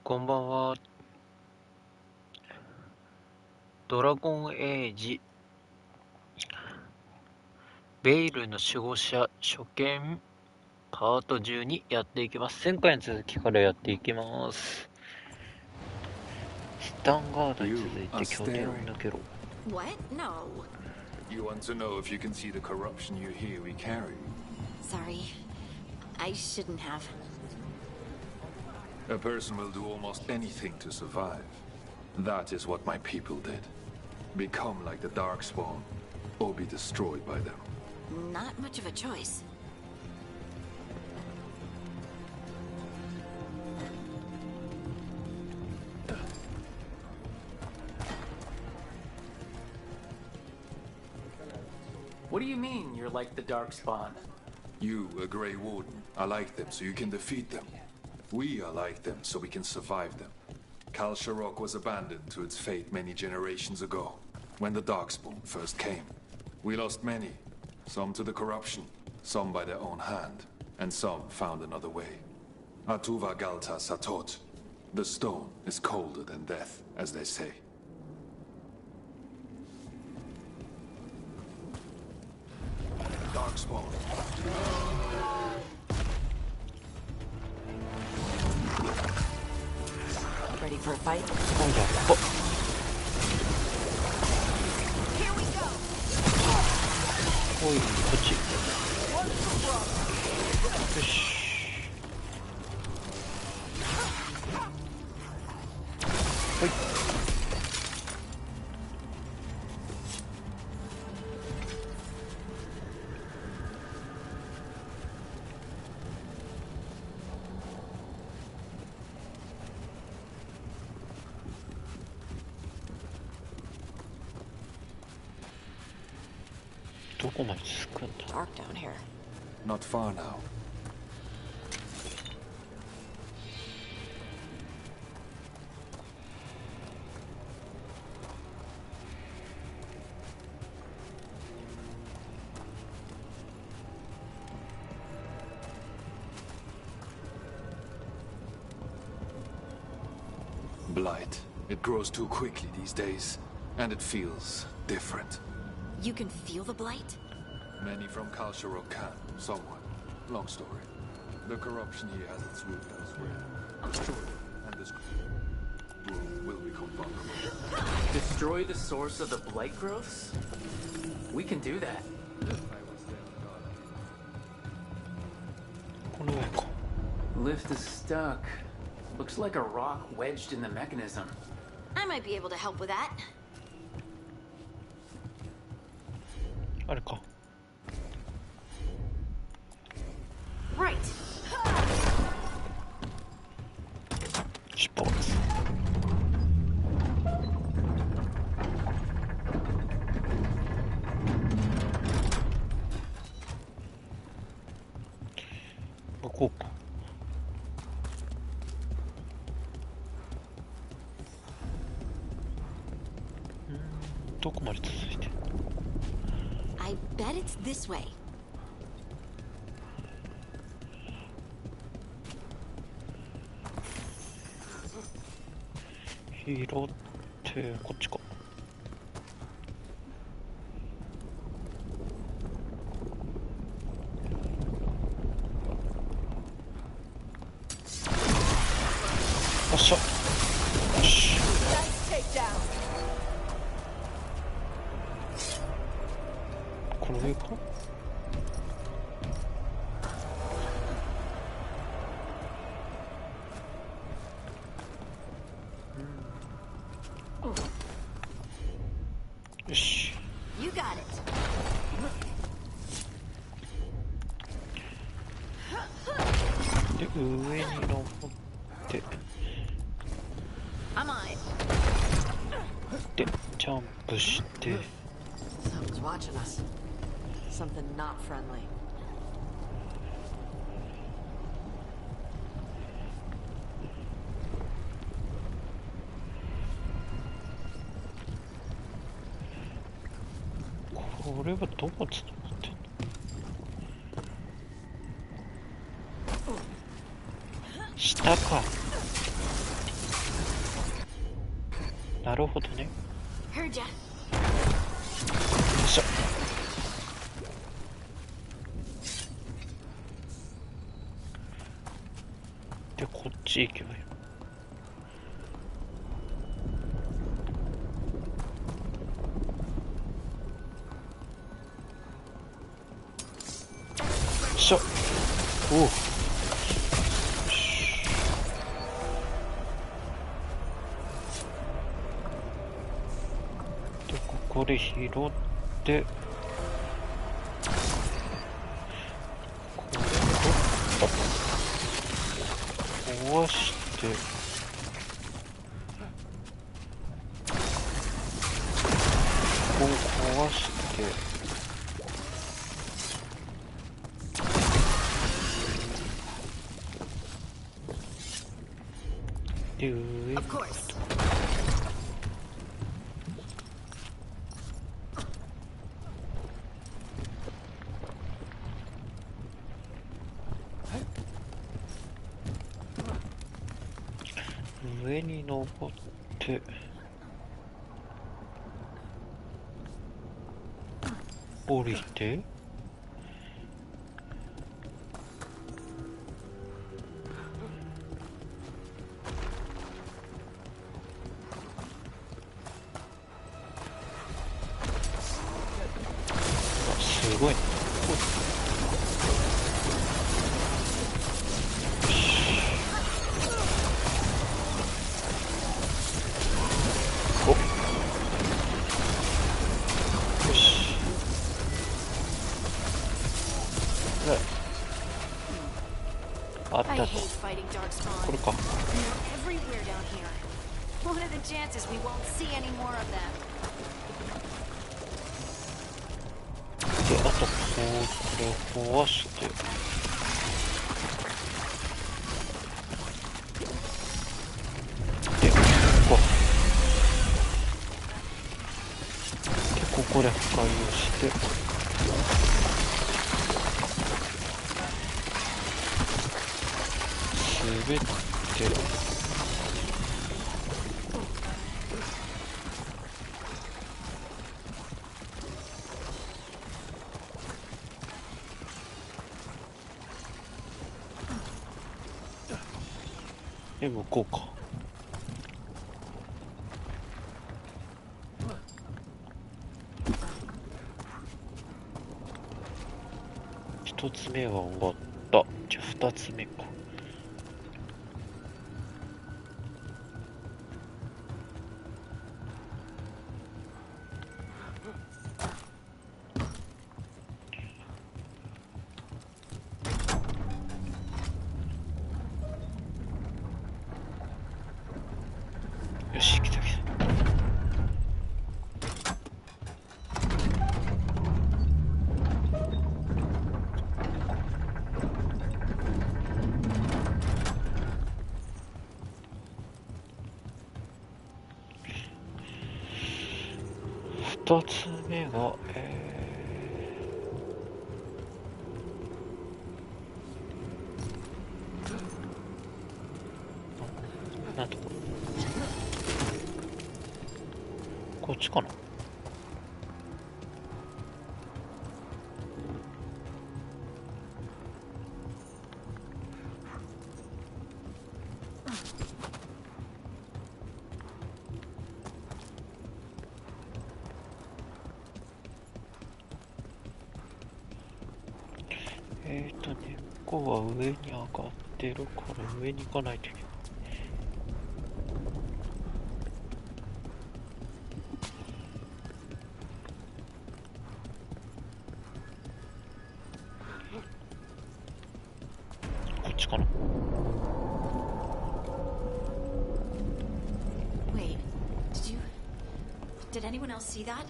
こんばんは。ドラゴンエイジベイルの守護者初見パート12やっていきます。前回の続きからやっていきます。スタンガードに続いて拠点を抜けろ。 What? No. You want to know if you can see the corruption you hear we carry? Sorry. I shouldn't have. A person will do almost anything to survive. That is what my people did. Become like the Darkspawn, or be destroyed by them. Not much of a choice. What do you mean, you're like the Darkspawn? You, a Grey Warden, are like them so you can defeat them. We are like them so we can survive them. Kal Sharok was abandoned to its fate many generations ago, when the Darkspawn first came. We lost many, some to the corruption, some by their own hand, and some found another way. Atuva Galta Satot. The stone is colder than death, as they say. Darkspawn. Ready for a fight? なんだあ Here we go. おいこっちよしはいどこまで着くんだ Dark down here. Not far now. Blight. It grows too quickly these days, and it feels different. You can feel the blight? Many from Kal Sharok can, somewhat. Long story. The corruption here has its root elsewhere. Destroy it, and this room will become vulnerable. Destroy the source of the blight growths? We can do that. I will stay on guard. この上か Lift is stuck. Looks like a rock wedged in the mechanism. I might be able to help with that. あれか Right. 尻尾ですこうかどこまで続いて I bet it's this way. 拾ってこっちかよっしゃよしこの上かよし You got it. で上に登って I'm on it. でジャンプして Something's watching us. Something not friendly. これはどこつながってんの下か。なるほどね。よ Heard ya. いしょ。でこっち行けばいい。しょ。おう。でここで拾って、これ壊して、こう壊して。で、上。Of course. 上に登って、降りて、すごいね。お、よし。あったあ I った。 hate fighting これ darkspawn. か。 They're everywhere down here. What are the chances we won't see any more of them? で、あとこれ壊して。で、ここで破壊をして、滑って、で、向こうか。一つ目は終わった。じゃあ二つ目か。よし、来た来た。二つ目が、なんとこっちかな。根っこは上に上がってるから上に行かないといけない。こっちかな。Wait, did anyone else see that?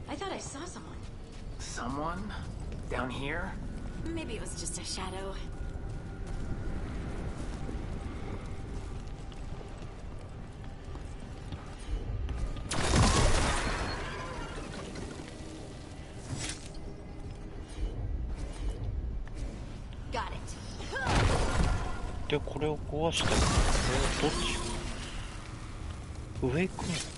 I thought I saw someone. Someone? Down here? Maybe it was just a shadow. Got it. で、これを壊したら、これはどっち？上行くの？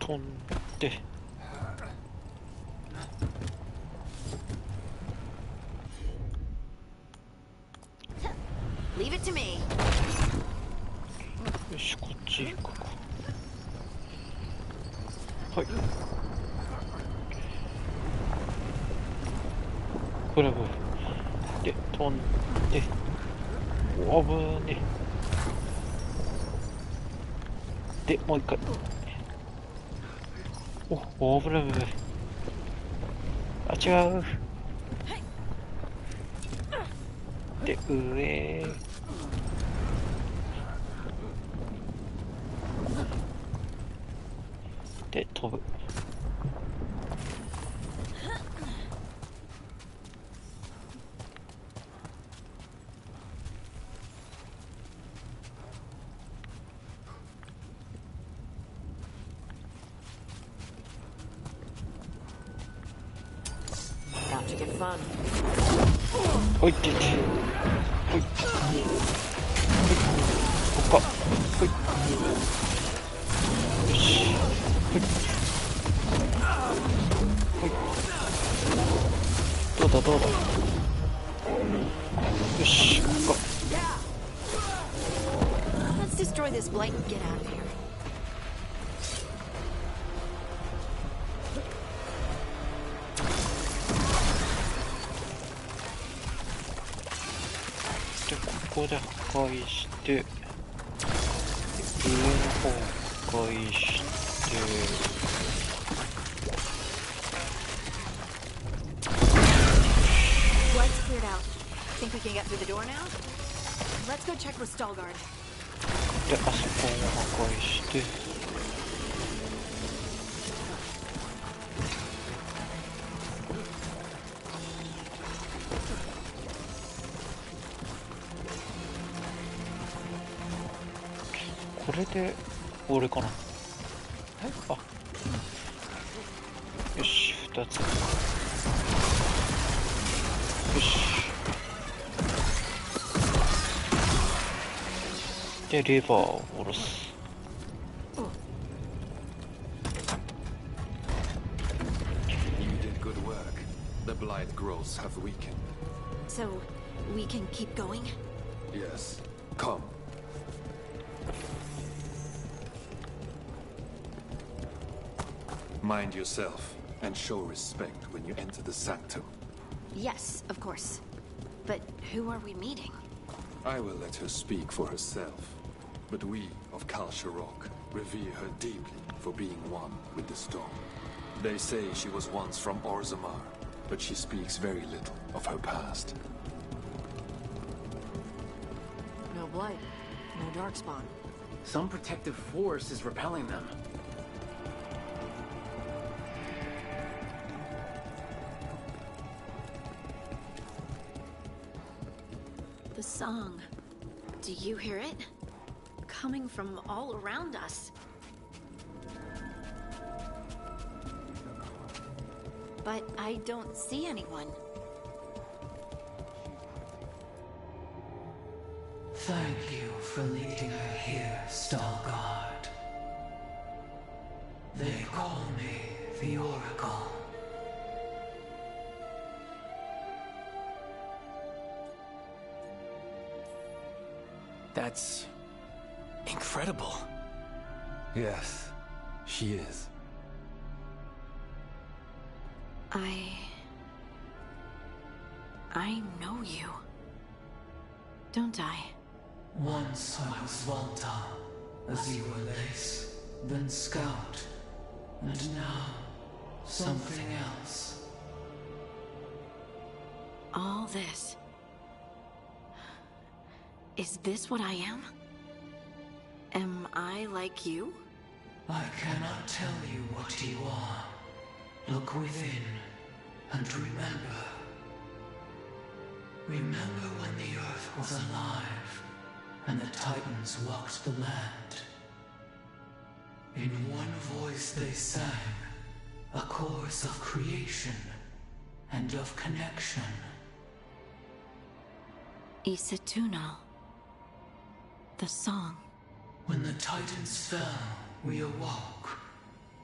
飛んで。Leave it to me. よし、こっち行くか。はい。ブラブで飛んで。お危ねえ。でもう一回。お危ない危ない。あ、違う。で上で飛ぶ。About to get fun. ほいってってほいほいこっかほいよしほいほいどうだどうだよしこっか Let's destroy this blight and get out of here. でここで破壊して上の方破壊して Light's cleared out. Think we can get through the door now? Let's go check with Stallguard. であそこも破壊してこれで俺かなあよし2つよしでレバーを下ろす You did good work. The blight growths have weakened. So, we can keep going? Yes. Come. Mind yourself and show respect when you enter the sanctum. Yes, of course. But who are we meeting? I will let her speak for herself. But we of Kalsharok revere her deeply for being one with the storm. They say she was once from Orzammar, but she speaks very little of her past. No blight, no darkspawn. Some protective force is repelling them. The song. Do you hear it? Coming from all around us. But I don't see anyone. Thank you for leading her here, Stallguard. They call me the Oracle. That's incredible. Yes, she is. I know you. Don't I? Once I was Volta, as you were Lace, then Scout, and now something else. All this. Is this what I am? Am I like you? I cannot tell you what you are. Look within, and remember. Remember when the Earth was alive, and the Titans walked the land. In one voice they sang, a chorus of creation and of connection. Isatuno. The song. When the Titans fell, we awoke.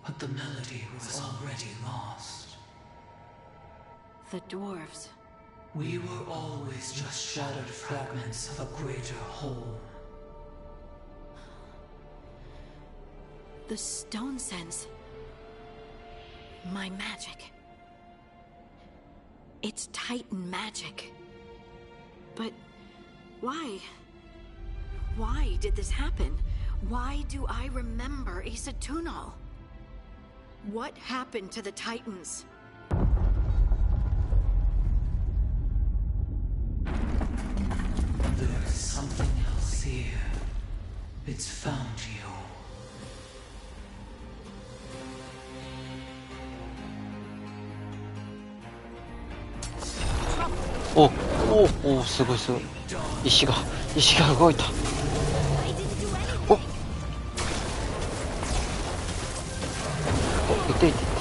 but the melody was already lost. The dwarves. We were always just shattered fragments of a greater whole. The stone sense. My magic. It's Titan magic. But why? Why did this happen? Why do I remember Asa Tunal? What happened to the Titans? There is something else here. It's found you. おお、すごいすごい。石が動いた。お、いていていて。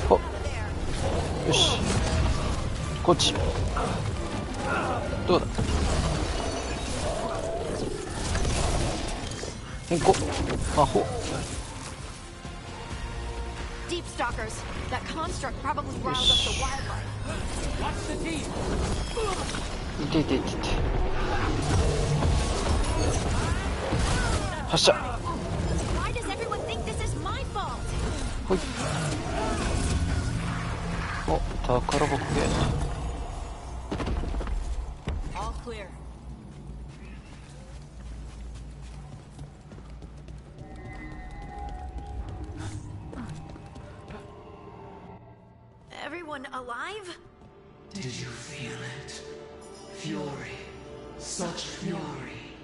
お、よし。こっち。どうだ。変更。魔法。Deep stalkers. That construct probably roused up the wildlife. Watch the team. いていていていて。発射。Why does everyone think this is my fault? ほい。お、宝箱ゲーム。 All clear. Everyone alive? Did you feel it? Fury. Such fury.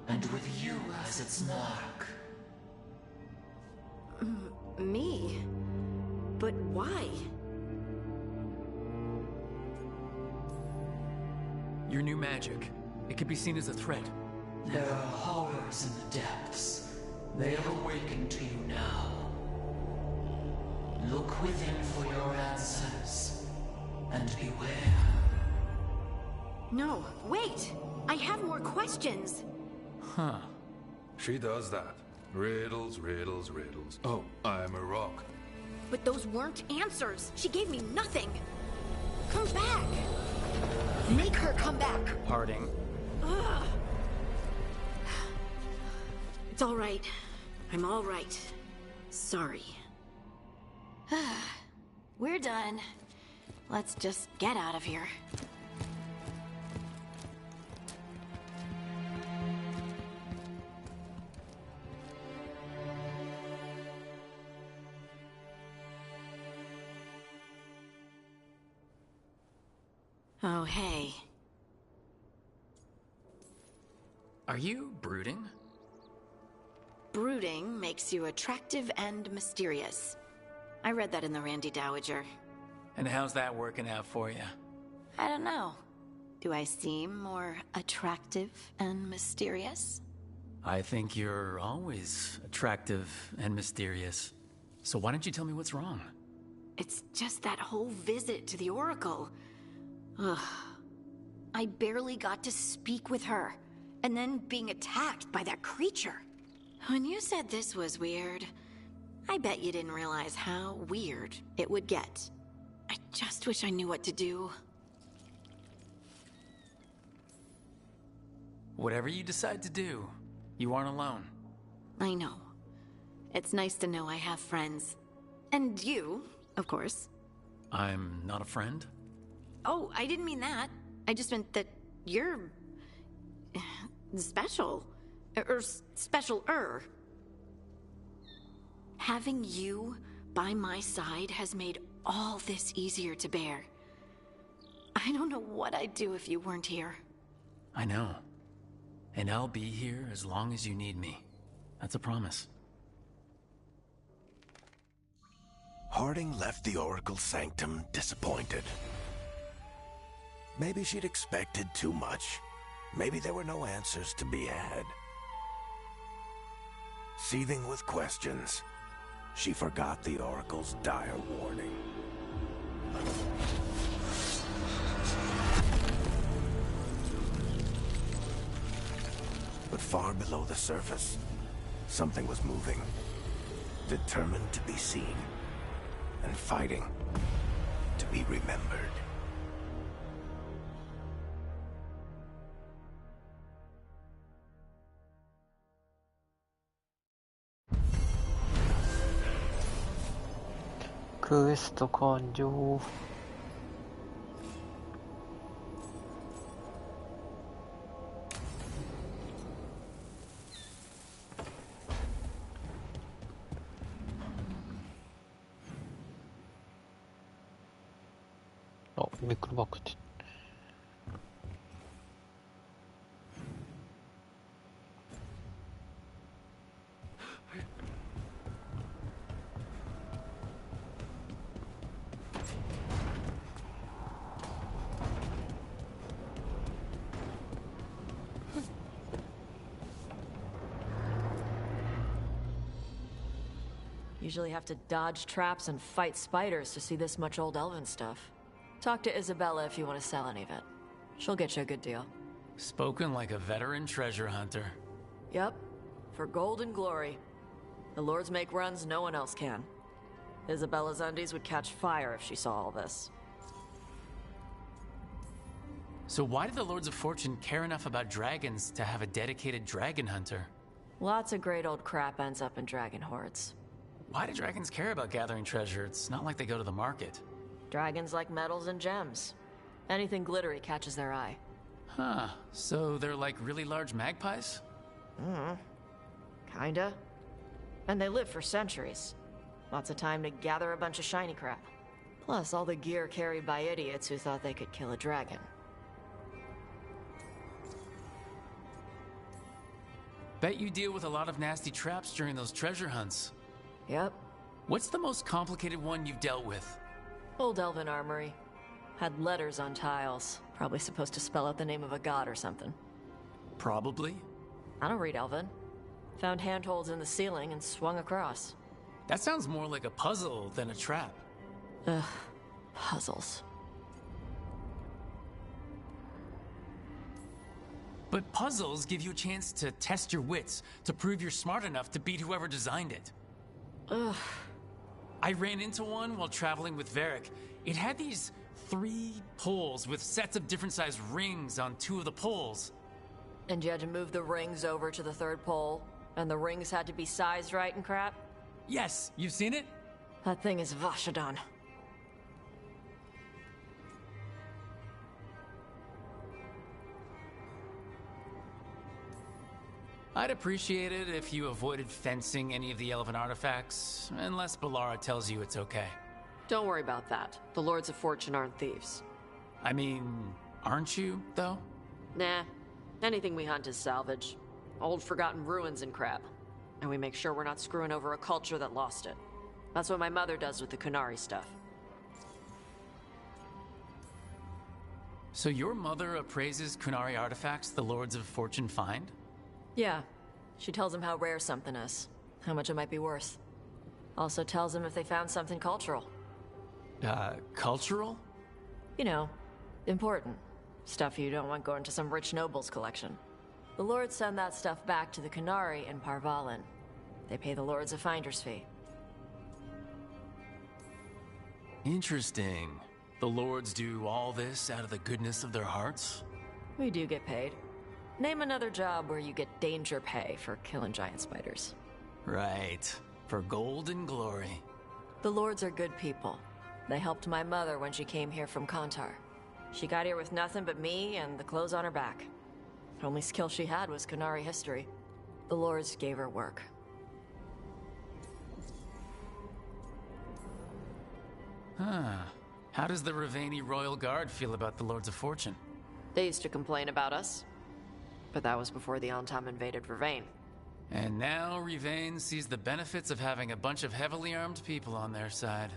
And with you as its mark. Me? But why? Your new magic. It could be seen as a threat. There are horrors in the depths. They have awakened to you now. Look within for your answers. And beware. No, wait! I have more questions. Huh. She does that. Riddles, riddles, riddles. Oh, I'm a rock. But those weren't answers. She gave me nothing. Come back. Make her come back. Harding. Ugh. It's all right. I'm all right. Sorry. We're done. Let's just get out of here. Oh, hey. Are you brooding? Brooding makes you attractive and mysterious. I read that in the Randy Dowager. And how's that working out for you? I don't know. Do I seem more attractive and mysterious? I think you're always attractive and mysterious. So why don't you tell me what's wrong? It's just that whole visit to the Oracle. Ugh. I barely got to speak with her, and then being attacked by that creature. When you said this was weird, I bet you didn't realize how weird it would get. I just wish I knew what to do. Whatever you decide to do, you aren't alone. I know. It's nice to know I have friends. And you, of course. I'm not a friend? Oh, I didn't mean that. I just meant that you're... special. Or special-er. Having you by my side has made all this easier to bear. I don't know what I'd do if you weren't here. I know. And I'll be here as long as you need me. That's a promise. Harding left the Oracle Sanctum disappointed. Maybe she'd expected too much. Maybe there were no answers to be had. Seething with questions, she forgot the Oracle's dire warning. But far below the surface, something was moving. Determined to be seen. And fighting to be remembered. Quest 完了。あ、ミクロバックって。Usually have to dodge traps and fight spiders to see this much old elven stuff. Talk to Isabella if you want to sell any of it. She'll get you a good deal. Spoken like a veteran treasure hunter. Yep, for gold and glory. The lords make runs no one else can. Isabella's undies would catch fire if she saw all this. So why do the Lords of Fortune care enough about dragons to have a dedicated dragon hunter? Lots of great old crap ends up in dragon hordes. Why do dragons care about gathering treasure? It's not like they go to the market. Dragons like metals and gems. Anything glittery catches their eye. Huh, so they're like really large magpies? Kinda. And they live for centuries. Lots of time to gather a bunch of shiny crap. Plus all the gear carried by idiots who thought they could kill a dragon. Bet you deal with a lot of nasty traps during those treasure hunts. Yep. What's the most complicated one you've dealt with? Old elven armory. Had letters on tiles. Probably supposed to spell out the name of a god or something. Probably. I don't read elven. Found handholds in the ceiling and swung across. That sounds more like a puzzle than a trap. Ugh. Puzzles. But puzzles give you a chance to test your wits, to prove you're smart enough to beat whoever designed it. Ugh. I ran into one while traveling with Varric. It had these 3 poles with sets of different sized rings on 2 of the poles. And you had to move the rings over to the 3rd pole, and the rings had to be sized right and crap? Yes, you've seen it? That thing is Vashodon. I'd appreciate it if you avoided fencing any of the elven artifacts, unless Ballara tells you it's okay. Don't worry about that. The Lords of Fortune aren't thieves. I mean, aren't you, though? Nah. Anything we hunt is salvage. Old forgotten ruins and crap. And we make sure we're not screwing over a culture that lost it. That's what my mother does with the Kunari stuff. So your mother appraises Kunari artifacts the Lords of Fortune find? Yeah. She tells them how rare something is. How much it might be worth. Also tells them if they found something cultural. Cultural? You know, important. Stuff you don't want going to some rich noble's collection. The lords send that stuff back to the Kunari in Parvalin. They pay the lords a finder's fee. Interesting. The lords do all this out of the goodness of their hearts? We do get paid. Name another job where you get danger pay for killing giant spiders. Right. For gold and glory. The lords are good people. They helped my mother when she came here from Kantar. She got here with nothing but me and the clothes on her back. The only skill she had was Kunari history. The lords gave her work. Huh. How does the Ravani Royal Guard feel about the Lords of Fortune? They used to complain about us. But that was before the Antam invaded Ravane. And now Ravane sees the benefits of having a bunch of heavily armed people on their side.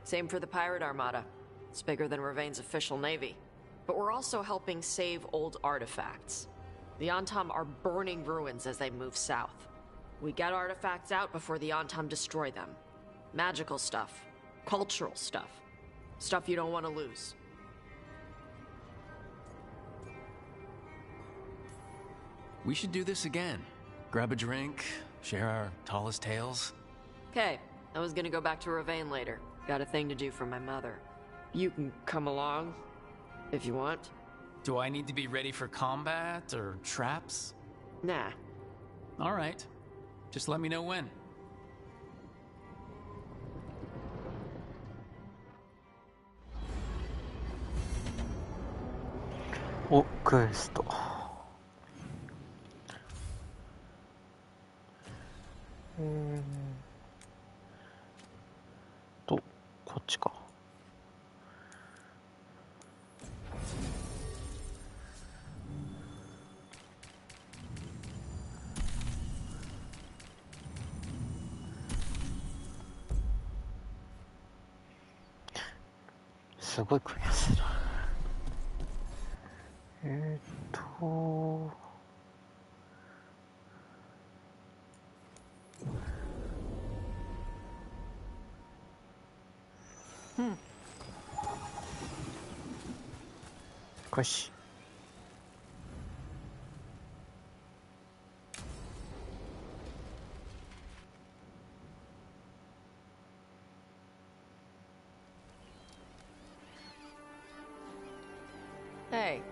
Same for the Pirate Armada. It's bigger than Ravane's official navy. But we're also helping save old artifacts. The Antam are burning ruins as they move south. We get artifacts out before the Antam destroy them. Magical stuff. Cultural stuff. Stuff you don't want to lose. We should do this again. Grab a drink, share our tallest tales. Okay, I was gonna go back to Ravane later. Got a thing to do for my mother. You can come along, if you want. Do I need to be ready for combat or traps? Nah. All right. Just let me know when. Oh, クエスト。こっちか。すごい組み合わせだ。よし。Hey.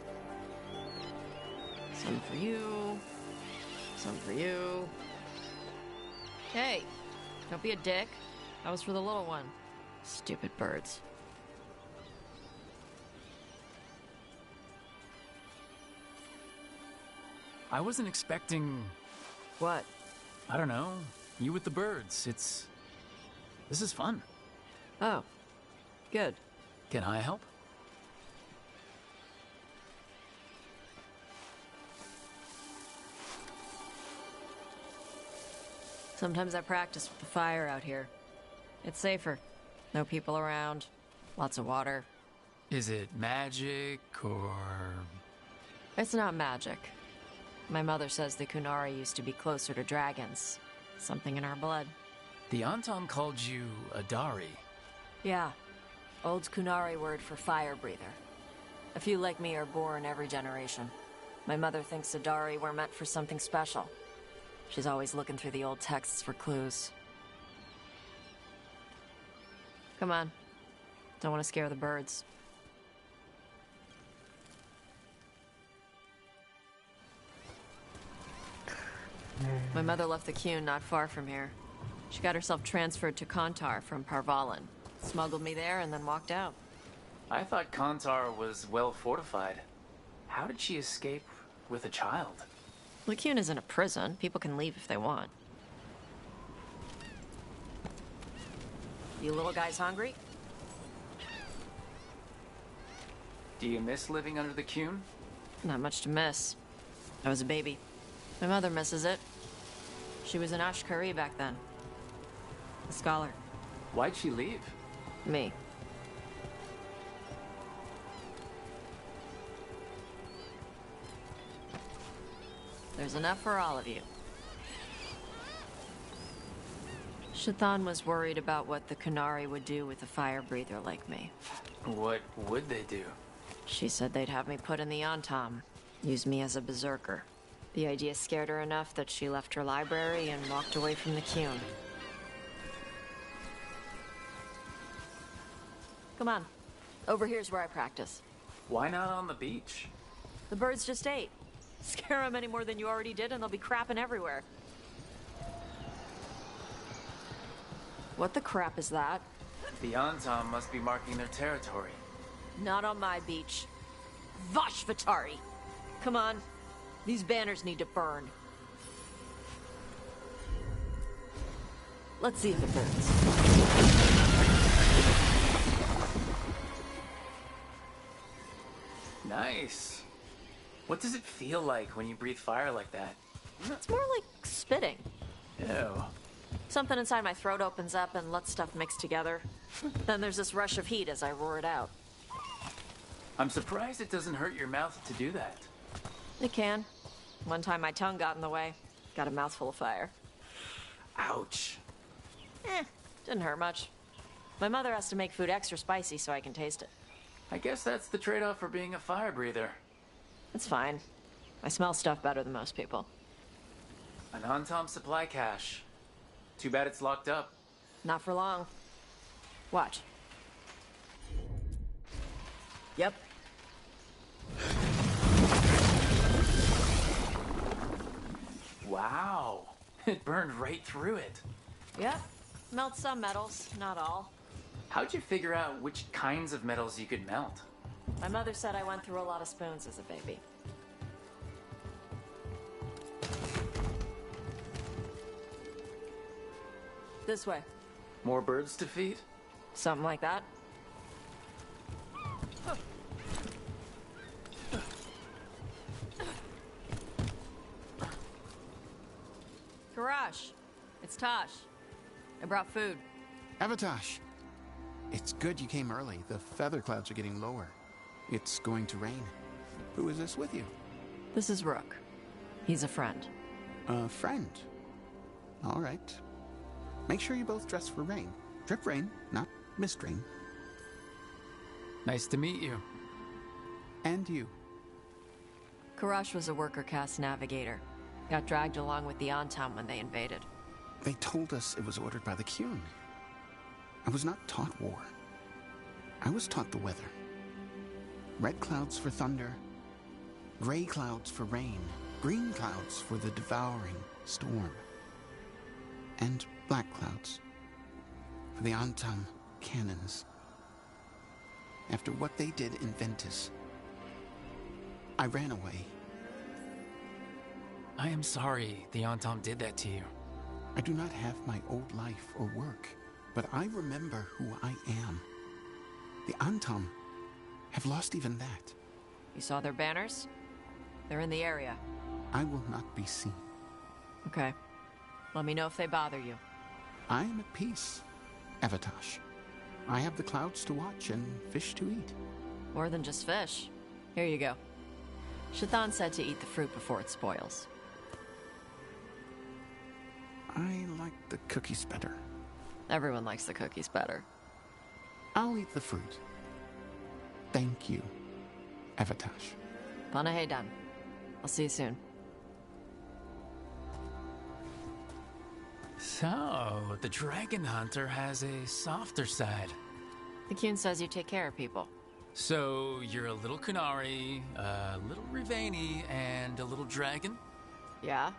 Some for you. Some for you. Hey, don't be a dick. That was for the little one. Stupid birds. I wasn't expecting... What? I don't know. You with the birds. This is fun. Oh. Good. Can I help? Sometimes I practice with the fire out here. It's safer. No people around. Lots of water. Is it magic, or... It's not magic. My mother says the Kunari used to be closer to dragons. Something in our blood. The Antom called you a Dari. Yeah. Old Kunari word for fire breather. A few like me are born every generation. My mother thinks the Dari were meant for something special. She's always looking through the old texts for clues. Come on. Don't want to scare the birds. My mother left the Qun not far from here. She got herself transferred to Kantar from Parvalan. Smuggled me there and then walked out. I thought Kantar was well fortified. How did she escape with a child? The Qun isn't a prison. People can leave if they want. You little guys hungry? Do you miss living under the Qun? Not much to miss. I was a baby. My mother misses it. She was an Ashkari back then. A scholar. Why'd she leave? Me. There's enough for all of you. Shathan was worried about what the Kunari would do with a fire breather like me. What would they do? She said they'd have me put in the Antom. Use me as a berserker. The idea scared her enough that she left her library and walked away from the Qun. Come on. Over here's where I practice. Why not on the beach? The birds just ate. Scare them any more than you already did and they'll be crapping everywhere. What the crap is that? The Antom must be marking their territory. Not on my beach. Vashvatari! Come on. These banners need to burn. Let's see if it burns. Nice. What does it feel like when you breathe fire like that? It's more like spitting. Ew. Something inside my throat opens up and lets stuff mix together. Then there's this rush of heat as I roar it out. I'm surprised it doesn't hurt your mouth to do that. It can. One time my tongue got in the way. Got a mouthful of fire. Ouch. Didn't hurt much. My mother has to make food extra spicy so I can taste it. I guess that's the trade-off for being a fire breather. It's fine. I smell stuff better than most people. An Antom supply cache. Too bad it's locked up. Not for long. Watch. Yep. Wow. It burned right through it. Yep. Melts some metals, not all. How'd you figure out which kinds of metals you could melt? My mother said I went through a lot of spoons as a baby. This way. More birds to feed? Something like that. Karash, it's Tosh. I brought food. Avatosh, it's good you came early. The feather clouds are getting lower. It's going to rain. Who is this with you? This is Rook. He's a friend. A friend? All right. Make sure you both dress for rain. Drip rain, not mist rain. Nice to meet you. And you. Karash was a worker caste navigator. Got dragged along with the Antom when they invaded. They told us it was ordered by the Kyun. I was not taught war. I was taught the weather. Red clouds for thunder, gray clouds for rain, green clouds for the devouring storm, and black clouds for the Antom cannons. After what they did in Ventus, I ran away. I am sorry the Antom did that to you. I do not have my old life or work, but I remember who I am. The Antom have lost even that. You saw their banners? They're in the area. I will not be seen. Okay. Let me know if they bother you. I am at peace, Avatosh. I have the clouds to watch and fish to eat. More than just fish. Here you go. Shathan said to eat the fruit before it spoils. I like the cookies better. Everyone likes the cookies better. I'll eat the fruit. Thank you, Avatosh. Panahedan. I'll see you soon. So, the Dragon Hunter has a softer side. The Kyun says you take care of people. So, you're a little Kunari, a little Rivani, and a little dragon? Yeah?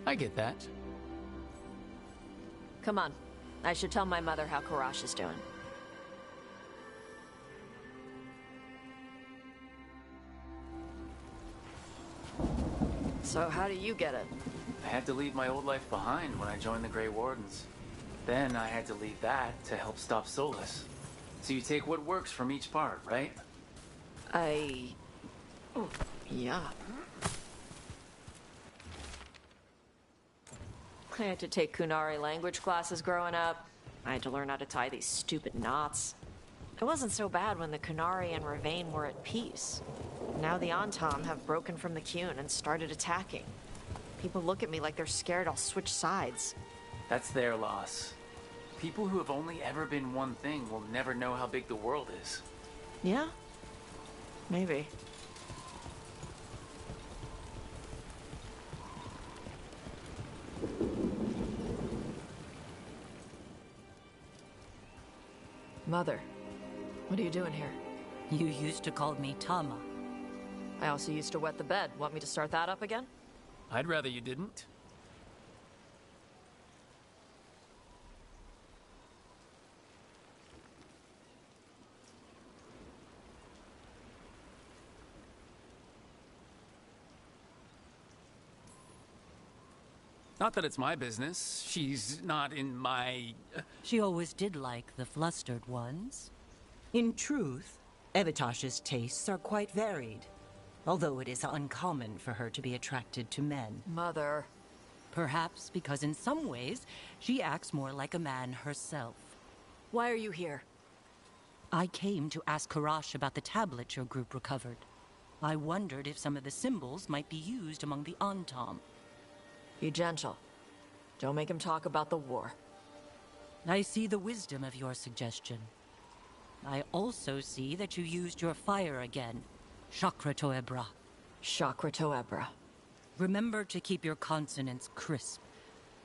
I get that. Come on. I should tell my mother how Karash is doing. So how do you get it? I had to leave my old life behind when I joined the Grey Wardens. Then I had to leave that to help stop Solus. So you take what works from each part, right? Oh, yeah. I had to take Kunari language classes growing up. I had to learn how to tie these stupid knots. It wasn't so bad when the Kunari and Ravain were at peace. Now the Antom have broken from the Kyun and started attacking. People look at me like they're scared I'll switch sides. That's their loss. People who have only ever been one thing will never know how big the world is. Yeah? Maybe. Mother, what are you doing here? You used to call me Tama. I also used to wet the bed. Want me to start that up again? I'd rather you didn't. Not that it's my business. She's not in my... She always did like the flustered ones. In truth, Evatosh's tastes are quite varied, although it is uncommon for her to be attracted to men. Mother. Perhaps because in some ways, she acts more like a man herself. Why are you here? I came to ask Karash about the tablet your group recovered. I wondered if some of the symbols might be used among the Antom. Be gentle. Don't make him talk about the war. I see the wisdom of your suggestion. I also see that you used your fire again. Chakra Toebra. Chakra Toebra. Remember to keep your consonants crisp.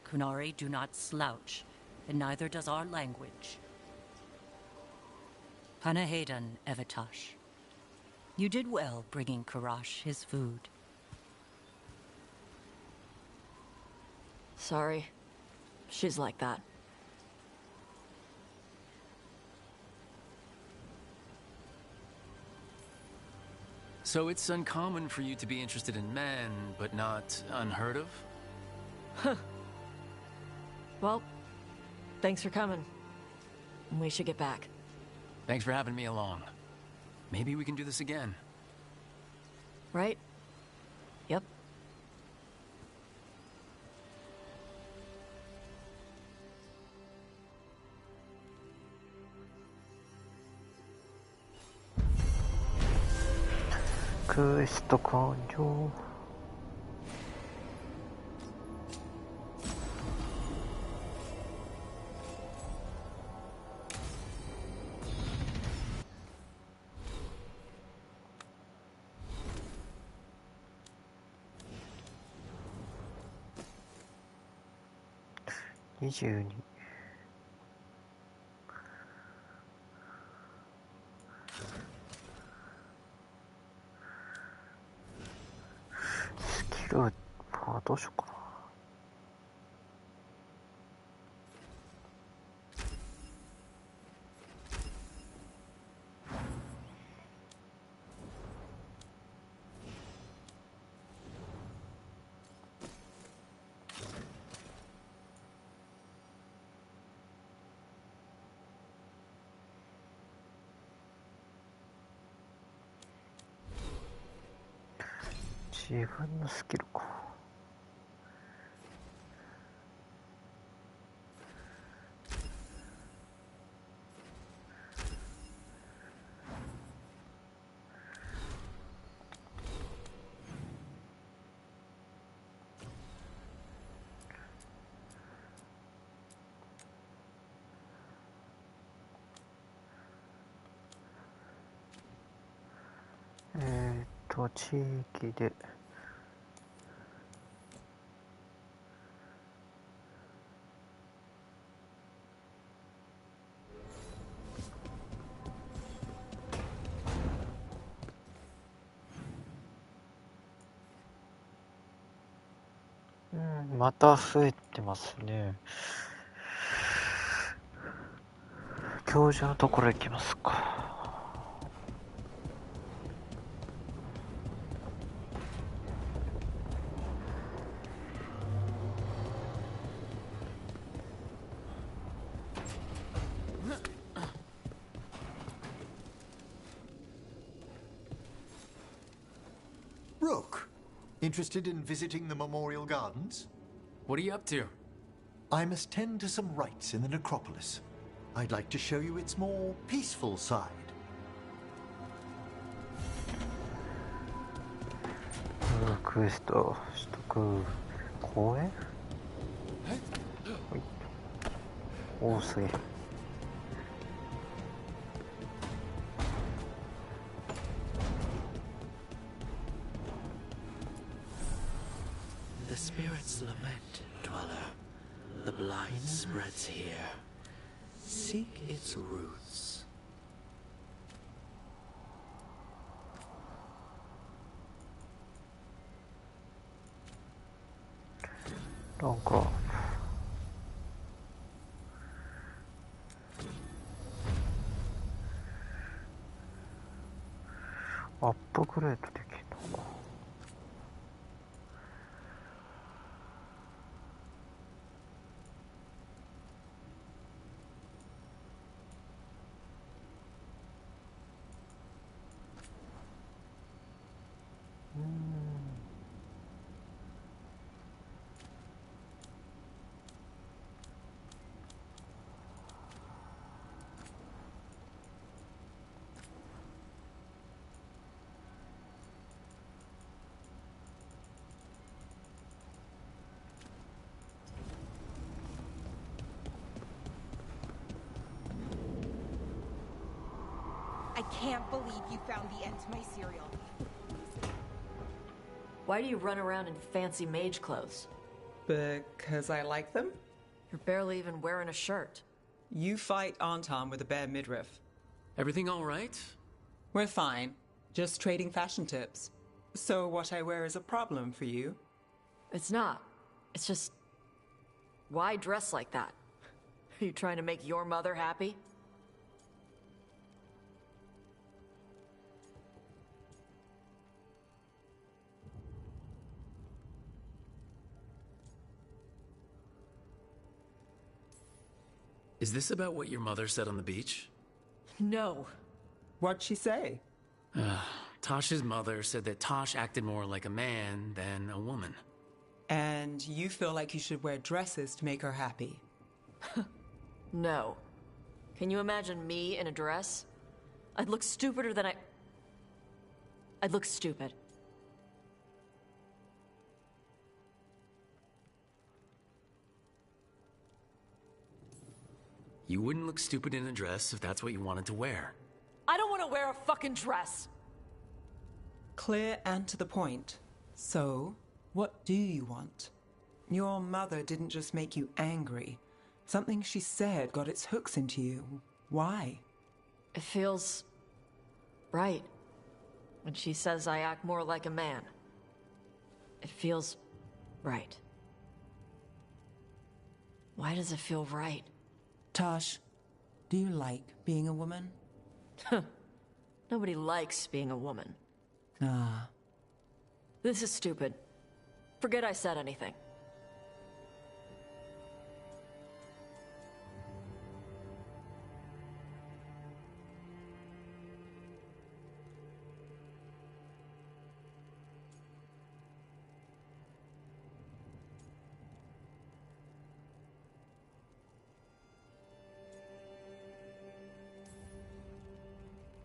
Kunari do not slouch, and neither does our language. Panahedan, Evitash. You did well bringing Karash his food. Sorry. She's like that. So it's uncommon for you to be interested in men, but not unheard of? Huh. Well, thanks for coming. We should get back. Thanks for having me along. Maybe we can do this again. Right? Yep. Quest 完了。22。スキルはどうしようかな。自分のスキルか。地域でまた増えてますね。教授のところ行きますか。Interested in visiting the Memorial Gardens? What are you up to? I must tend to some rites in the necropolis. I'd like to show you its more peaceful side. Quest 取得公園？おお、すげえ。The spirits lament, dweller. The blight spreads here. Seek its roots. なんかアップグレードできるのか。can't believe you found the end to my cereal. Why do you run around in fancy mage clothes? Because I like them? You're barely even wearing a shirt. You fight Anton with a bare midriff. Everything all right? We're fine. Just trading fashion tips. So what I wear is a problem for you? It's not. It's just... Why dress like that? Are you trying to make your mother happy? Is this about what your mother said on the beach? No. What'd she say? Tosh's mother said that Tosh acted more like a man than a woman. And you feel like you should wear dresses to make her happy? No. Can you imagine me in a dress? I'd look stupider than I'd look stupid. You wouldn't look stupid in a dress if that's what you wanted to wear. I don't want to wear a fucking dress! Clear and to the point. So, what do you want? Your mother didn't just make you angry. Something she said got its hooks into you. Why? It feels... right. When she says I act more like a man. It feels... right. Why does it feel right? Tosh, do you like being a woman? Nobody likes being a woman. Ah. This is stupid. Forget I said anything.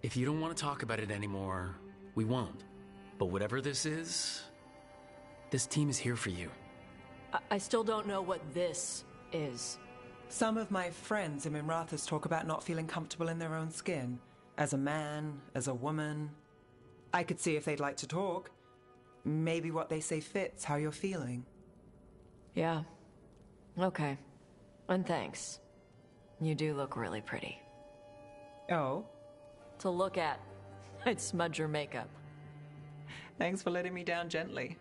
If you don't want to talk about it anymore, we won't. But whatever this is, this team is here for you. I still don't know what this is. Some of my friends in Minrathous talk about not feeling comfortable in their own skin. As a man, as a woman. I could see if they'd like to talk. Maybe what they say fits how you're feeling. Yeah. Okay. And thanks. You do look really pretty. Oh? To look at. I'd smudge your makeup. Thanks for letting me down gently.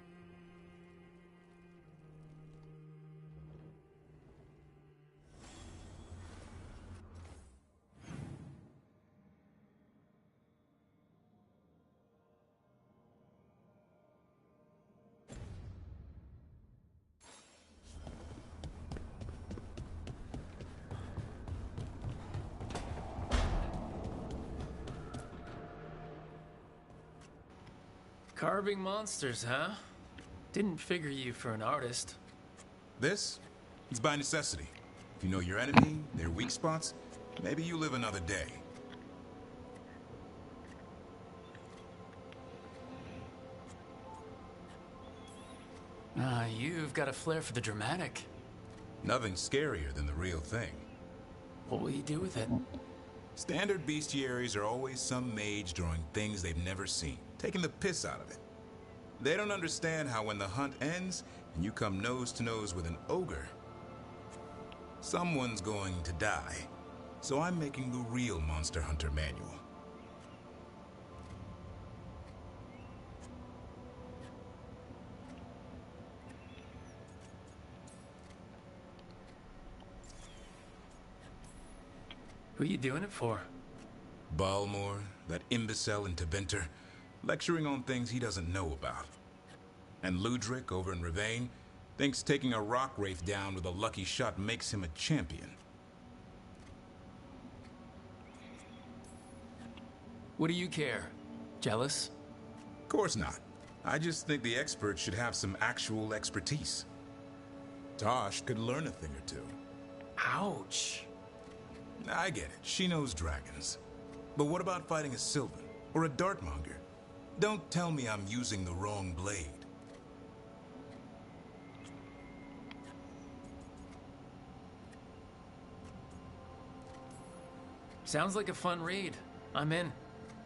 Carving monsters, huh? Didn't figure you for an artist. This? It's by necessity. If you know your enemy, their weak spots, maybe you live another day. You've got a flair for the dramatic. Nothing scarier than the real thing. What will you do with it? Standard bestiaries are always some mage drawing things they've never seen, taking the piss out of it. They don't understand how when the hunt ends and you come nose to nose with an ogre, someone's going to die. So I'm making the real Monster Hunter manual. Who are you doing it for? Balmor, that imbecile in Teventer, lecturing on things he doesn't know about. And Ludric over in Ravane thinks taking a rock wraith down with a lucky shot makes him a champion. What do you care? Jealous? Of course not. I just think the experts should have some actual expertise. Tosh could learn a thing or two. Ouch. I get it. She knows dragons. But what about fighting a Sylvan or a Dartmonger? Don't tell me I'm using the wrong blade. Sounds like a fun read. I'm in.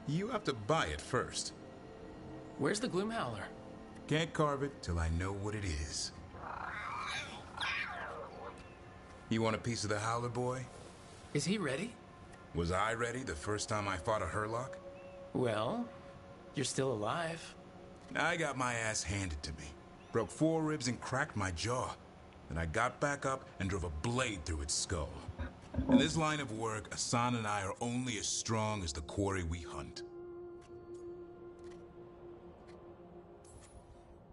You have to buy it first. Where's the Gloom Howler? Can't carve it till I know what it is. You want a piece of the Howler, boy? Is he ready? Was I ready the first time I fought a Hurlock? Well, you're still alive. I got my ass handed to me. Broke 4 ribs and cracked my jaw. Then I got back up and drove a blade through its skull. In this line of work, Asan and I are only as strong as the quarry we hunt.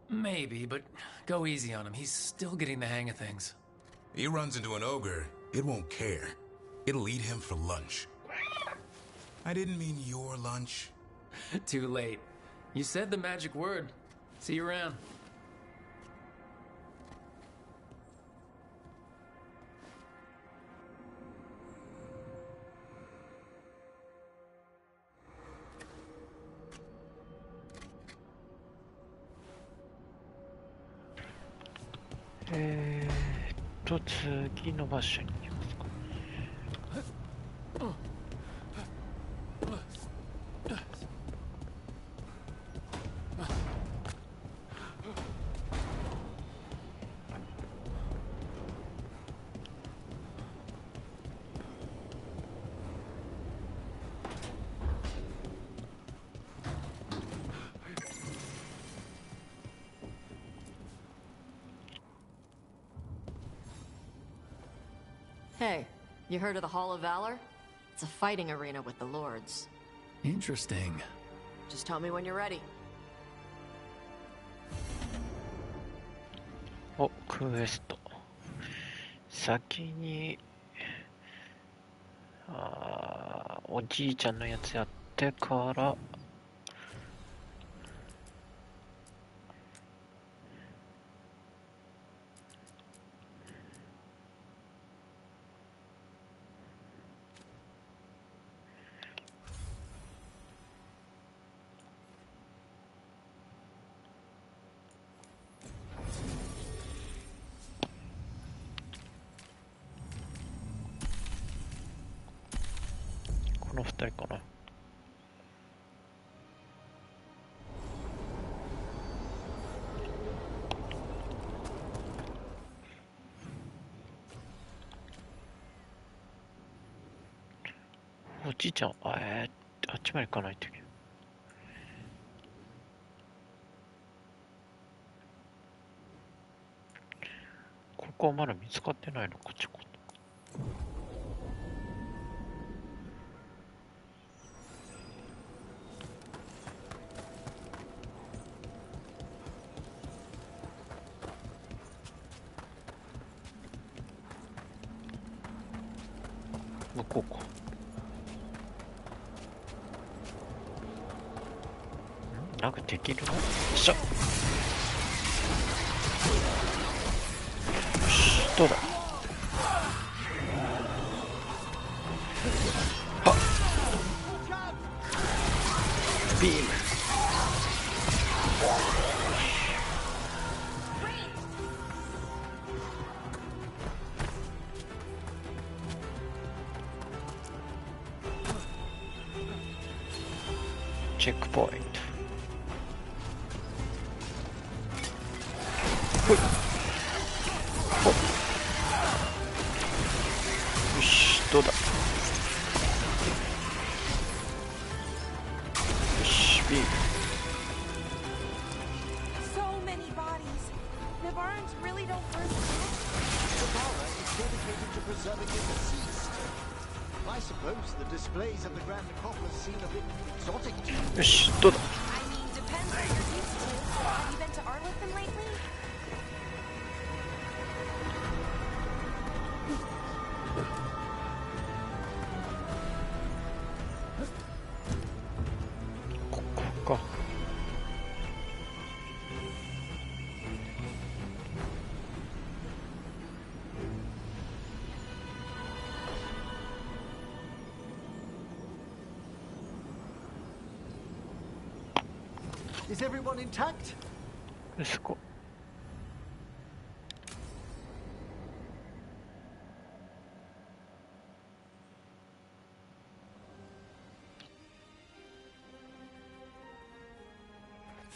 Maybe, but go easy on him. He's still getting the hang of things. He runs into an ogre, it won't care. It'll eat him for lunch. I didn't mean your lunch. Too late. You said the magic word. See you around. Eh, 次の場所に行きますか。Hey, you heard of the Hall of Valor? It's a fighting arena with the lords. Interesting. Just tell me when you're ready. お、クエスト。先に、おじいちゃんのやつやってから、この2人かな。おじいちゃん、あっちまで行かないといけない。ここはまだ見つかってないのか、ちょこっと。向こうか。なんかできるの？よっしゃ。よし、どうだ。はっ。ビーム。チェックポイント。ほい。ほっ。よし、どうだ。よし、ビーム。So many bodies. The barns really don't burn. The Valor is dedicated to preserving the deceased. I suppose the displays of the Grand Necropolis seem a bit exotic to you. よし、どうだ。I mean, depends what you're used to. Have you been to Arlington lately? ここか。Is everyone intact? そこ。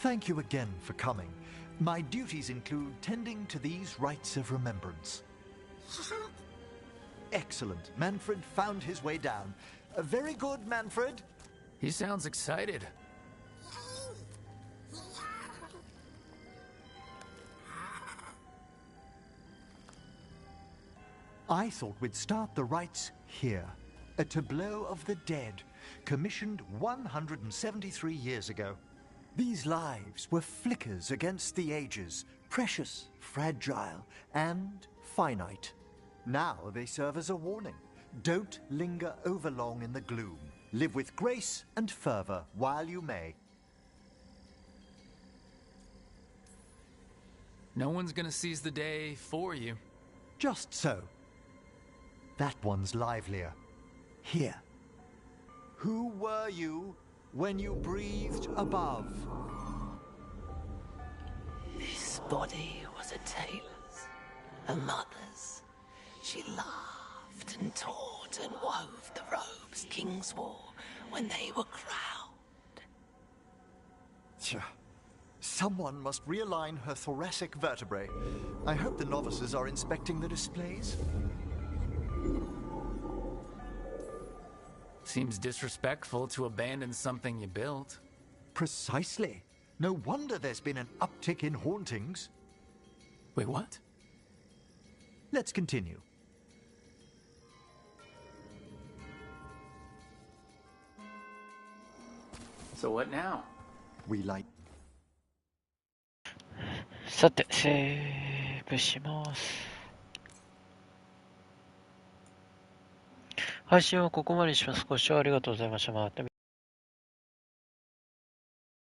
Thank you again for coming. My duties include tending to these rites of remembrance. Excellent. Manfred found his way down. Very good, Manfred. He sounds excited. I thought we'd start the rites here. A tableau of the dead, commissioned 173 years ago. These lives were flickers against the ages, precious, fragile, and finite. Now they serve as a warning. Don't linger overlong in the gloom. Live with grace and fervor while you may. No one's gonna seize the day for you. Just so. That one's livelier. Here. Who were you when you breathed above? This body was a tailor's, a mother's. She laughed and taught and wove the robes kings wore when they were crowned. Tja. Someone must realign her thoracic vertebrae. I hope the novices are inspecting the displays. Seems disrespectful to abandon something you built. Precisely. No wonder there's been an uptick in hauntings. Wait, what? Let's continue. So what now? We like... さて、セーブします。配信はここまでにします。ご視聴ありがとうございました。また